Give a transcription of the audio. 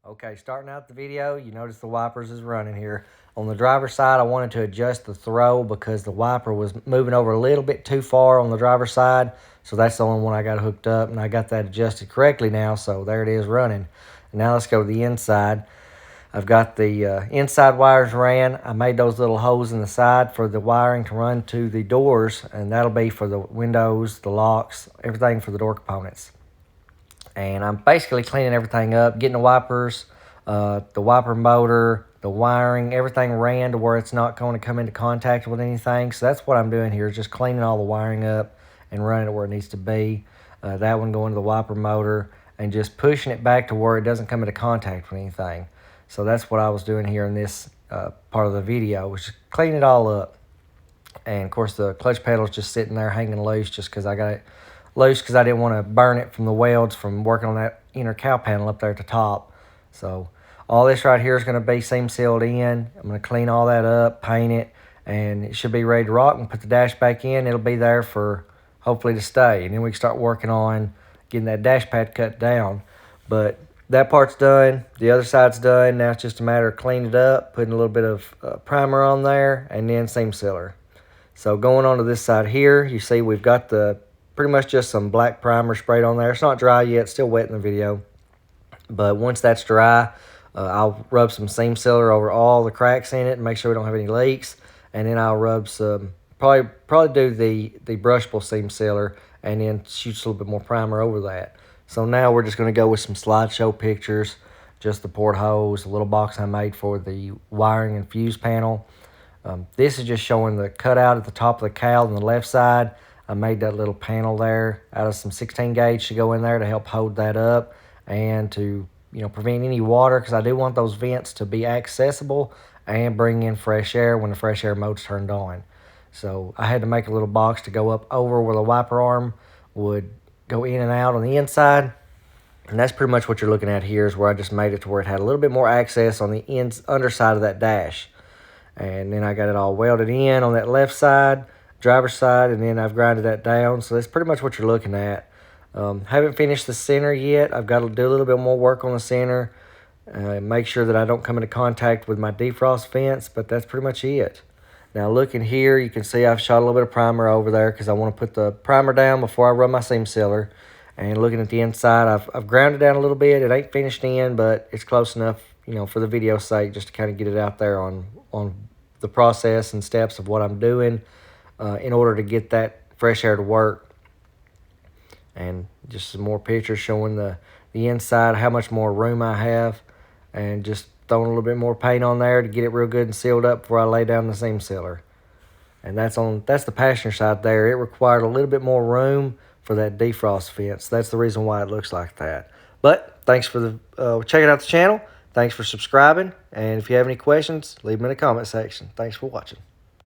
Okay, starting out the video, you notice the wipers is running here. On the driver's side, I wanted to adjust the throw because the wiper was moving over a little bit too far on the driver's side. So that's the only one I got hooked up, and I got that adjusted correctly now, so there it is running. And now let's go to the inside. I've got the inside wires ran. I made those little holes in the side for the wiring to run to the doors, and that'll be for the windows, the locks, everything for the door components. And I'm basically cleaning everything up, getting the wipers, the wiper motor, the wiring, everything ran to where it's not going to come into contact with anything. So that's what I'm doing here, is just cleaning all the wiring up and running it where it needs to be. That one going to the wiper motor and just pushing it back to where it doesn't come into contact with anything. So that's what I was doing here in this part of the video, was just clean it all up. And of course the clutch pedal is just sitting there hanging loose just because I got it loose because I didn't want to burn it from the welds from working on that inner cowl panel up there at the top. So all this right here is going to be seam sealed in. I'm going to clean all that up, paint it, and it should be ready to rock. And put the dash back in. It'll be there for hopefully to stay. And then we can start working on getting that dash pad cut down. But that part's done. The other side's done. Now it's just a matter of cleaning it up, putting a little bit of primer on there, and then seam sealer. So going on to this side here, you see we've got the pretty much just some black primer sprayed on there. It's not dry yet, it's still wet in the video. But once that's dry, I'll rub some seam sealer over all the cracks in it and make sure we don't have any leaks. And then I'll rub some, probably do the brushable seam sealer and then shoot a little bit more primer over that. So now we're just going to go with some slideshow pictures, just the portholes, a little box I made for the wiring and fuse panel. This is just showing the cutout at the top of the cowl on the left side. I made that little panel there out of some 16 gauge to go in there to help hold that up and to, prevent any water, because I do want those vents to be accessible and bring in fresh air when the fresh air mode's turned on. So I had to make a little box to go up over where the wiper arm would go in and out on the inside. And that's pretty much what you're looking at here, is where I just made it to where it had a little bit more access on the underside of that dash. And then I got it all welded in on that left side, driver's side, and then I've grinded that down. So that's pretty much what you're looking at. Haven't finished the center yet. I've got to do a little bit more work on the center, make sure that I don't come into contact with my defrost vents, but that's pretty much it. Now looking here, you can see I've shot a little bit of primer over there because I want to put the primer down before I run my seam sealer. And looking at the inside, I've ground it down a little bit. It ain't finished in, but it's close enough, for the video's sake, just to kind of get it out there on the process and steps of what I'm doing in order to get that fresh air to work. And just some more pictures showing the inside, how much more room I have, and just throwing a little bit more paint on there to get it real good and sealed up before I lay down the seam sealer. And that's the passenger side there. It required a little bit more room for that defrost vent. So that's the reason why it looks like that. But thanks for checking out the channel. Thanks for subscribing. And if you have any questions, leave them in the comment section. Thanks for watching.